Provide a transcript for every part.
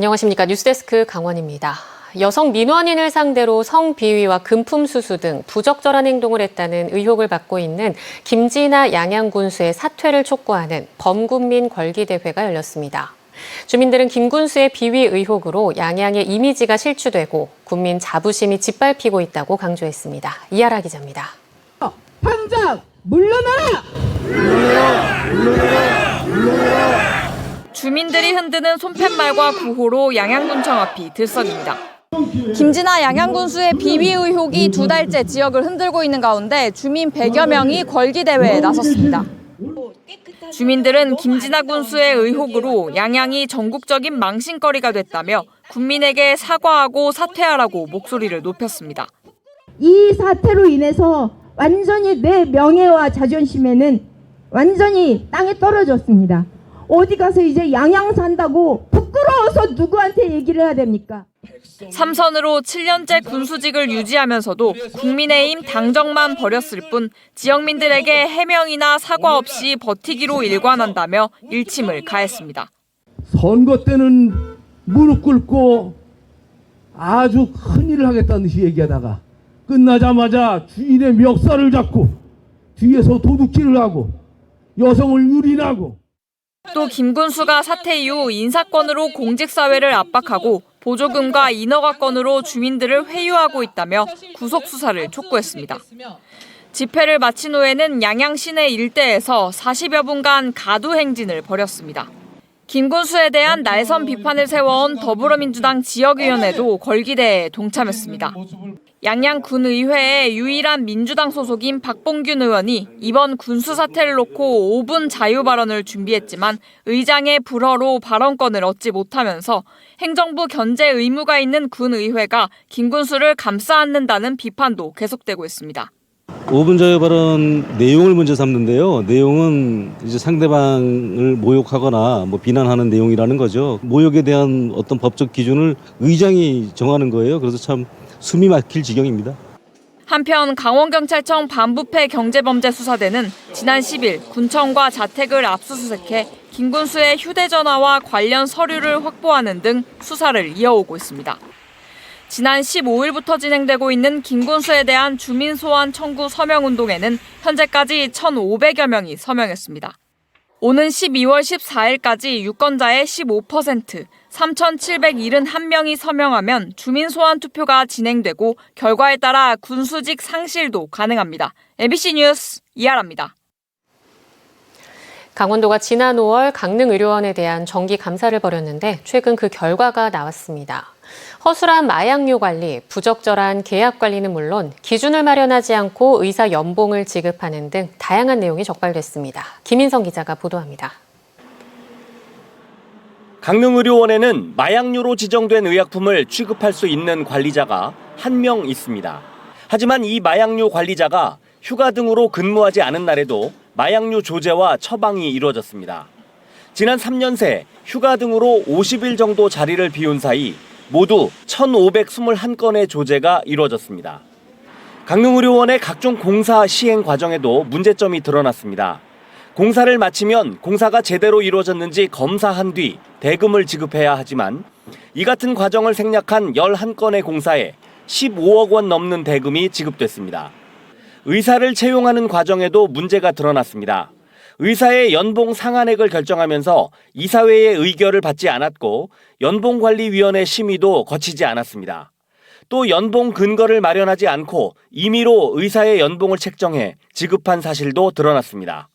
안녕하십니까. 뉴스데스크 강원입니다. 여성 민원인을 상대로 성비위와 금품수수 등 부적절한 행동을 했다는 의혹을 받고 있는 김진아 양양군수의 사퇴를 촉구하는 범군민 걸기대회가 열렸습니다. 주민들은 김 군수의 비위 의혹으로 양양의 이미지가 실추되고 국민 자부심이 짓밟히고 있다고 강조했습니다. 이하라 기자입니다. 당장 물러나라! 물러나라! 주민들이 흔드는 손팻말과 구호로 양양군청 앞이 들썩입니다. 김진아 양양군수의 비위 의혹이 2달째 지역을 흔들고 있는 가운데 주민 100여 명이 걸기대회에 나섰습니다. 주민들은 김진아 군수의 의혹으로 양양이 전국적인 망신거리가 됐다며 국민에게 사과하고 사퇴하라고 목소리를 높였습니다. 이 사태로 인해서 완전히 내 명예와 자존심에는 완전히 땅에 떨어졌습니다. 어디 가서 이제 양양 산다고 부끄러워서 누구한테 얘기를 해야 됩니까? 3선으로 7년째 군수직을 유지하면서도 국민의힘 당정만 버렸을 뿐 지역민들에게 해명이나 사과 없이 버티기로 일관한다며 일침을 가했습니다. 선거 때는 무릎 꿇고 아주 큰일을 하겠다는 듯이 얘기하다가 끝나자마자 주인의 멱살을 잡고 뒤에서 도둑질을 하고 여성을 유린하고 또 김 군수가 사퇴 이후 인사권으로 공직사회를 압박하고 보조금과 인허가 건으로 주민들을 회유하고 있다며 구속 수사를 촉구했습니다. 집회를 마친 후에는 양양 시내 일대에서 40여 분간 가두 행진을 벌였습니다. 김 군수에 대한 날선 비판을 세워온 더불어민주당 지역위원회도 걸기대회에 동참했습니다. 양양군의회의 유일한 민주당 소속인 박봉균 의원이 이번 군수 사태를 놓고 5분 자유 발언을 준비했지만 의장의 불허로 발언권을 얻지 못하면서 행정부 견제 의무가 있는 군의회가 김 군수를 감싸 안는다는 비판도 계속되고 있습니다. 5분 자유 발언 내용을 먼저 삼는데요. 내용은 이제 상대방을 모욕하거나 비난하는 내용이라는 거죠. 모욕에 대한 어떤 법적 기준을 의장이 정하는 거예요. 그래서 참 숨이 막힐 지경입니다. 한편 강원경찰청 반부패 경제범죄수사대는 지난 10일 군청과 자택을 압수수색해 김 군수의 휴대전화와 관련 서류를 확보하는 등 수사를 이어오고 있습니다. 지난 15일부터 진행되고 있는 김 군수에 대한 주민 소환 청구 서명운동에는 현재까지 1,500여 명이 서명했습니다. 오는 12월 14일까지 유권자의 15%, 3,771명이 서명하면 주민 소환 투표가 진행되고 결과에 따라 군수직 상실도 가능합니다. MBC 뉴스 이하라입니다. 강원도가 지난 5월 강릉의료원에 대한 정기 감사를 벌였는데 최근 그 결과가 나왔습니다. 허술한 마약류 관리, 부적절한 계약 관리는 물론 기준을 마련하지 않고 의사 연봉을 지급하는 등 다양한 내용이 적발됐습니다. 김인성 기자가 보도합니다. 강릉의료원에는 마약류로 지정된 의약품을 취급할 수 있는 관리자가 1명 있습니다. 하지만 이 마약류 관리자가 휴가 등으로 근무하지 않은 날에도 마약류 조제와 처방이 이루어졌습니다. 지난 3년 새 휴가 등으로 50일 정도 자리를 비운 사이 모두 1,521건의 조제가 이루어졌습니다. 강릉의료원의 각종 공사 시행 과정에도 문제점이 드러났습니다. 공사를 마치면 공사가 제대로 이루어졌는지 검사한 뒤 대금을 지급해야 하지만 이 같은 과정을 생략한 11건의 공사에 15억 원 넘는 대금이 지급됐습니다. 의사를 채용하는 과정에도 문제가 드러났습니다. 의사의 연봉 상한액을 결정하면서 이사회의 의결을 받지 않았고 연봉관리위원회 심의도 거치지 않았습니다. 또 연봉 근거를 마련하지 않고 임의로 의사의 연봉을 책정해 지급한 사실도 드러났습니다.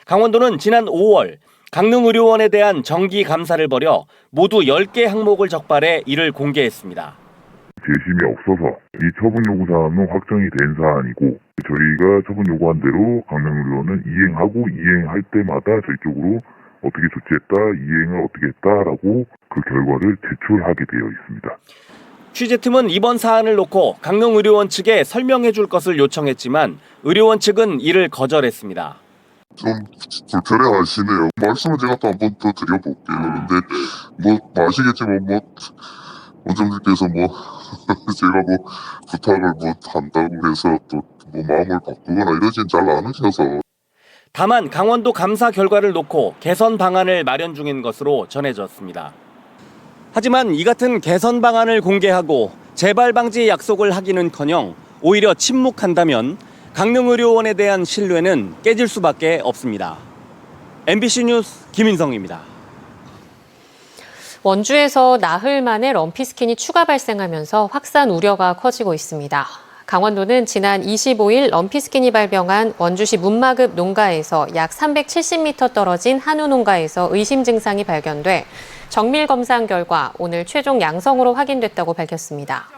강원도는 지난 5월 강릉의료원에 대한 정기 감사를 벌여 모두 10개 항목을 적발해 이를 공개했습니다. 재심이 없어서 이 처분 요구 사항은 확정이 된 사안이고 저희가 처분 요구한 대로 강릉의료원은 이행하고 이행할 때마다 저희 쪽으로 어떻게 조치했다, 이행을 어떻게 했다라고 그 결과를 제출하게 되어 있습니다. 취재팀은 이번 사안을 놓고 강릉의료원 측에 설명해 줄 것을 요청했지만 의료원 측은 이를 거절했습니다. 좀 불편해 하시네요. 말씀을 제가 또 한 번 더 드려볼게요. 근데 아시겠지만 원장님께서 제가 부탁을 한다고 해서 또 마음을 바꾸거나 이러진 잘 않으셔서. 다만 강원도 감사 결과를 놓고 개선 방안을 마련 중인 것으로 전해졌습니다. 하지만 이 같은 개선 방안을 공개하고 재발 방지 약속을 하기는커녕 오히려 침묵한다면 강릉의료원에 대한 신뢰는 깨질 수밖에 없습니다. MBC 뉴스 김인성입니다. 원주에서 나흘 만에 럼피스킨이 추가 발생하면서 확산 우려가 커지고 있습니다. 강원도는 지난 25일 럼피스킨이 발병한 원주시 문마급 농가에서 약 370m 떨어진 한우 농가에서 의심 증상이 발견돼 정밀 검사한 결과 오늘 최종 양성으로 확인됐다고 밝혔습니다.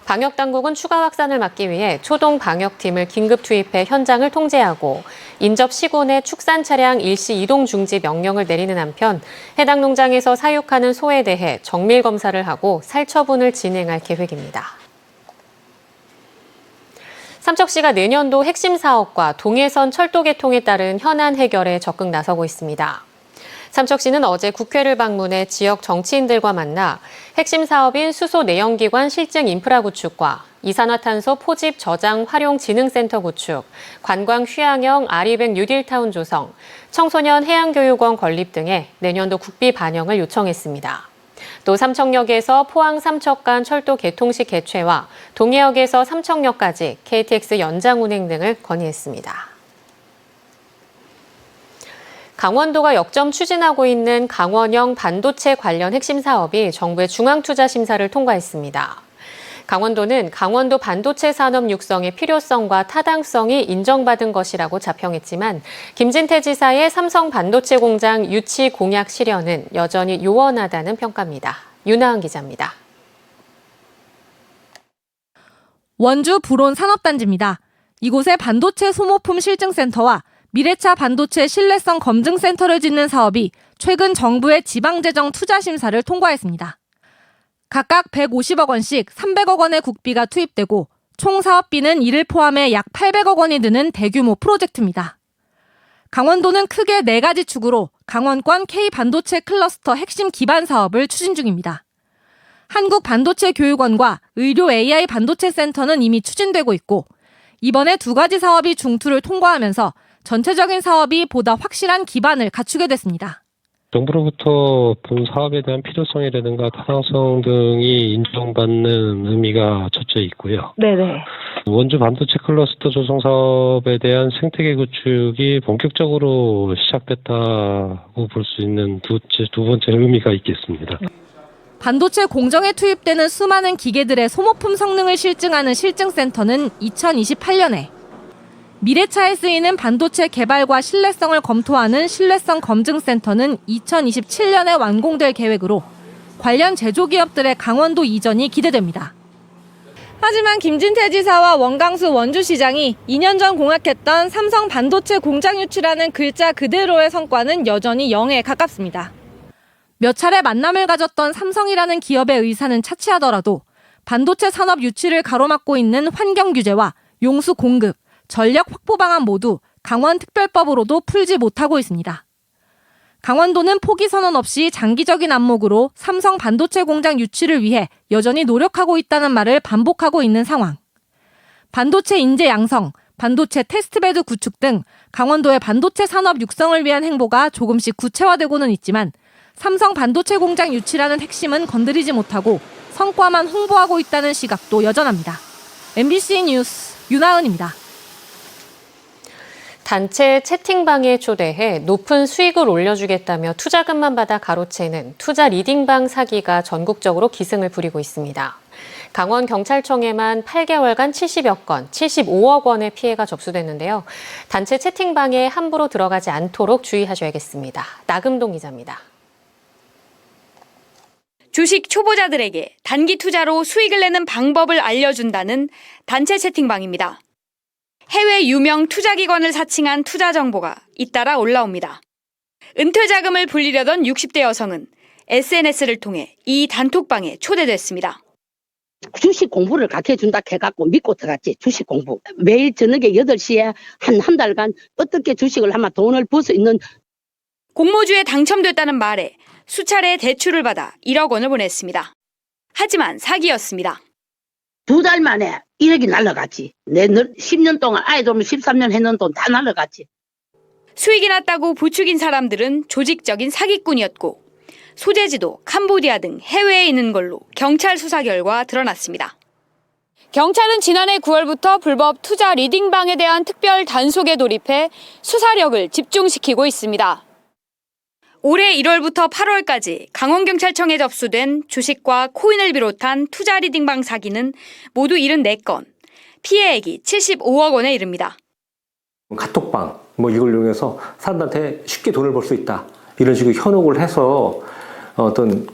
방역당국은 추가 확산을 막기 위해 초동 방역팀을 긴급 투입해 현장을 통제하고 인접 시군의 축산 차량 일시 이동 중지 명령을 내리는 한편 해당 농장에서 사육하는 소에 대해 정밀 검사를 하고 살처분을 진행할 계획입니다. 삼척시가 내년도 핵심 사업과 동해선 철도 개통에 따른 현안 해결에 적극 나서고 있습니다. 삼척시는 어제 국회를 방문해 지역 정치인들과 만나 핵심 사업인 수소 내연기관 실증 인프라 구축과 이산화탄소 포집 저장 활용 진흥센터 구축, 관광 휴양형 아리백 뉴딜타운 조성, 청소년 해양교육원 건립 등의 내년도 국비 반영을 요청했습니다. 또 삼척역에서 포항 삼척 간 철도 개통식 개최와 동해역에서 삼척역까지 KTX 연장 운행 등을 건의했습니다. 강원도가 역점 추진하고 있는 강원형 반도체 관련 핵심 사업이 정부의 중앙투자심사를 통과했습니다. 강원도는 강원도 반도체 산업 육성의 필요성과 타당성이 인정받은 것이라고 자평했지만 김진태 지사의 삼성 반도체 공장 유치 공약 실현은 여전히 요원하다는 평가입니다. 윤하은 기자입니다. 원주 불온 산업단지입니다. 이곳에 반도체 소모품 실증센터와 미래차 반도체 신뢰성 검증센터를 짓는 사업이 최근 정부의 지방재정 투자심사를 통과했습니다. 각각 150억 원씩 300억 원의 국비가 투입되고 총 사업비는 이를 포함해 약 800억 원이 드는 대규모 프로젝트입니다. 강원도는 크게 4가지 축으로 강원권 K반도체 클러스터 핵심 기반 사업을 추진 중입니다. 한국반도체교육원과 의료 AI 반도체 센터는 이미 추진되고 있고 이번에 2가지 사업이 중투를 통과하면서 전체적인 사업이 보다 확실한 기반을 갖추게 됐습니다. 정부로부터 본 사업에 대한 필요성이라든가 타당성 등이 인정받는 의미가 첫째 있고요. 네네. 원주 반도체 클러스터 조성 사업에 대한 생태계 구축이 본격적으로 시작됐다고 볼 수 있는 두 번째 의미가 있겠습니다. 반도체 공정에 투입되는 수많은 기계들의 소모품 성능을 실증하는 실증센터는 2028년에 미래차에 쓰이는 반도체 개발과 신뢰성을 검토하는 신뢰성 검증센터는 2027년에 완공될 계획으로 관련 제조기업들의 강원도 이전이 기대됩니다. 하지만 김진태 지사와 원강수 원주시장이 2년 전 공약했던 삼성 반도체 공장 유치라는 글자 그대로의 성과는 여전히 0에 가깝습니다. 몇 차례 만남을 가졌던 삼성이라는 기업의 의사는 차치하더라도 반도체 산업 유치를 가로막고 있는 환경 규제와 용수 공급, 전력 확보 방안 모두 강원특별법으로도 풀지 못하고 있습니다. 강원도는 포기 선언 없이 장기적인 안목으로 삼성 반도체 공장 유치를 위해 여전히 노력하고 있다는 말을 반복하고 있는 상황. 반도체 인재 양성, 반도체 테스트베드 구축 등 강원도의 반도체 산업 육성을 위한 행보가 조금씩 구체화되고는 있지만 삼성 반도체 공장 유치라는 핵심은 건드리지 못하고 성과만 홍보하고 있다는 시각도 여전합니다. MBC 뉴스 윤하은입니다. 단체 채팅방에 초대해 높은 수익을 올려주겠다며 투자금만 받아 가로채는 투자 리딩방 사기가 전국적으로 기승을 부리고 있습니다. 강원경찰청에만 8개월간 70여 건, 75억 원의 피해가 접수됐는데요. 단체 채팅방에 함부로 들어가지 않도록 주의하셔야겠습니다. 나금동 기자입니다. 주식 초보자들에게 단기 투자로 수익을 내는 방법을 알려준다는 단체 채팅방입니다. 해외 유명 투자기관을 사칭한 투자 정보가 잇따라 올라옵니다. 은퇴 자금을 불리려던 60대 여성은 SNS를 통해 이 단톡방에 초대됐습니다. 주식 공부를 가르쳐준다 해갖고 믿고 들어갔지. 주식 공부. 매일 저녁에 8시에 한 달간 어떻게 주식을 하면 돈을 벌 수 있는. 공모주에 당첨됐다는 말에 수차례 대출을 받아 1억 원을 보냈습니다. 하지만 사기였습니다. 2달 만에 1억이 날라갔지. 내 10년 동안 아이 돈을 13년 했는 돈 다 날라갔지. 수익이 났다고 부추긴 사람들은 조직적인 사기꾼이었고 소재지도 캄보디아 등 해외에 있는 걸로 경찰 수사 결과 드러났습니다. 경찰은 지난해 9월부터 불법 투자 리딩방에 대한 특별 단속에 돌입해 수사력을 집중시키고 있습니다. 올해 1월부터 8월까지 강원경찰청에 접수된 주식과 코인을 비롯한 투자 리딩방 사기는 모두 74건, 피해액이 75억 원에 이릅니다. 카톡방 이걸 이용해서 사람들한테 쉽게 돈을 벌 수 있다. 이런 식으로 현혹을 해서 어떤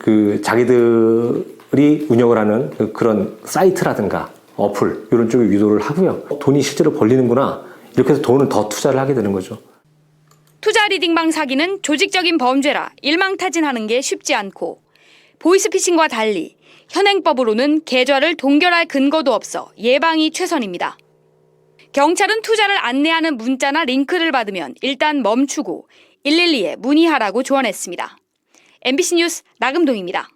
자기들이 운영을 하는 그런 사이트라든가 어플 이런 쪽에 유도를 하고요. 돈이 실제로 벌리는구나. 이렇게 해서 돈을 더 투자를 하게 되는 거죠. 투자 리딩방 사기는 조직적인 범죄라 일망타진하는 게 쉽지 않고 보이스피싱과 달리 현행법으로는 계좌를 동결할 근거도 없어 예방이 최선입니다. 경찰은 투자를 안내하는 문자나 링크를 받으면 일단 멈추고 112에 문의하라고 조언했습니다. MBC 뉴스 나금동입니다.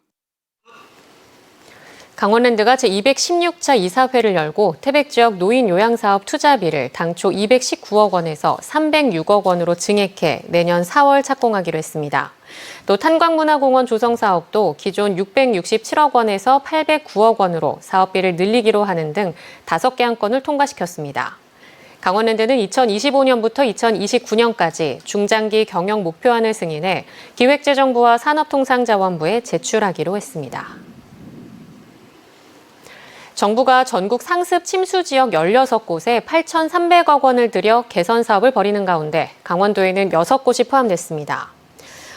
강원랜드가 제216차 이사회를 열고 태백 지역 노인 요양사업 투자비를 당초 219억 원에서 306억 원으로 증액해 내년 4월 착공하기로 했습니다. 또 탄광문화공원 조성 사업도 기존 667억 원에서 809억 원으로 사업비를 늘리기로 하는 등 5개 안건을 통과시켰습니다. 강원랜드는 2025년부터 2029년까지 중장기 경영 목표안을 승인해 기획재정부와 산업통상자원부에 제출하기로 했습니다. 정부가 전국 상습 침수 지역 16곳에 8,300억 원을 들여 개선 사업을 벌이는 가운데 강원도에는 6곳이 포함됐습니다.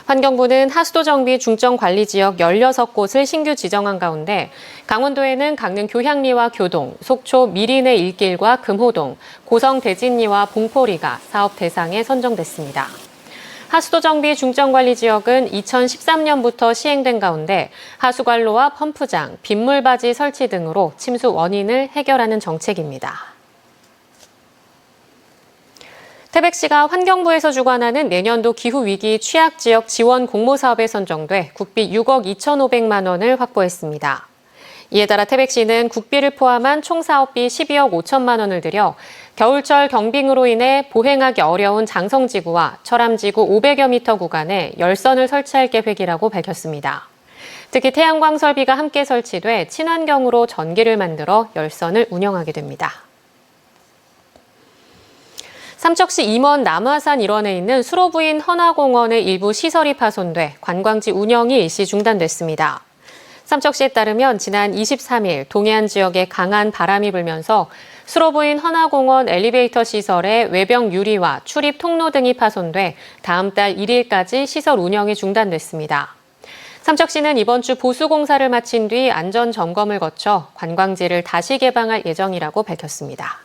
환경부는 하수도 정비 중점 관리 지역 16곳을 신규 지정한 가운데 강원도에는 강릉 교향리와 교동, 속초 미린의 일길과 금호동, 고성 대진리와 봉포리가 사업 대상에 선정됐습니다. 하수도 정비 중점관리 지역은 2013년부터 시행된 가운데 하수관로와 펌프장, 빗물바지 설치 등으로 침수 원인을 해결하는 정책입니다. 태백시가 환경부에서 주관하는 내년도 기후위기 취약지역 지원 공모사업에 선정돼 국비 6억 2,500만 원을 확보했습니다. 이에 따라 태백시는 국비를 포함한 총 사업비 12억 5천만 원을 들여 겨울철 경빙으로 인해 보행하기 어려운 장성지구와 철암지구 500여 미터 구간에 열선을 설치할 계획이라고 밝혔습니다. 특히 태양광 설비가 함께 설치돼 친환경으로 전기를 만들어 열선을 운영하게 됩니다. 삼척시 임원 남화산 일원에 있는 수로부인 헌화공원의 일부 시설이 파손돼 관광지 운영이 일시 중단됐습니다. 삼척시에 따르면 지난 23일 동해안 지역에 강한 바람이 불면서 수로부인 헌화공원 엘리베이터 시설의 외벽 유리와 출입 통로 등이 파손돼 다음 달 1일까지 시설 운영이 중단됐습니다. 삼척시는 이번 주 보수공사를 마친 뒤 안전 점검을 거쳐 관광지를 다시 개방할 예정이라고 밝혔습니다.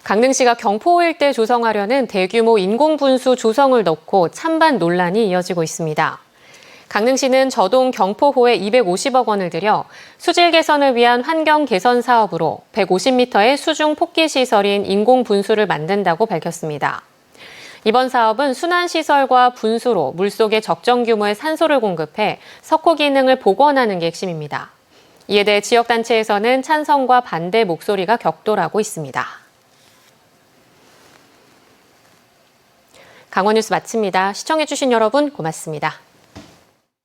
강릉시가 경포 일대 조성하려는 대규모 인공분수 조성을 넣고 찬반 논란이 이어지고 있습니다. 강릉시는 저동 경포호에 250억 원을 들여 수질 개선을 위한 환경 개선 사업으로 150m의 수중 폭기 시설인 인공분수를 만든다고 밝혔습니다. 이번 사업은 순환시설과 분수로 물속에 적정 규모의 산소를 공급해 석호 기능을 복원하는 게 핵심입니다. 이에 대해 지역단체에서는 찬성과 반대 목소리가 격돌하고 있습니다. 강원뉴스 마칩니다. 시청해주신 여러분 고맙습니다.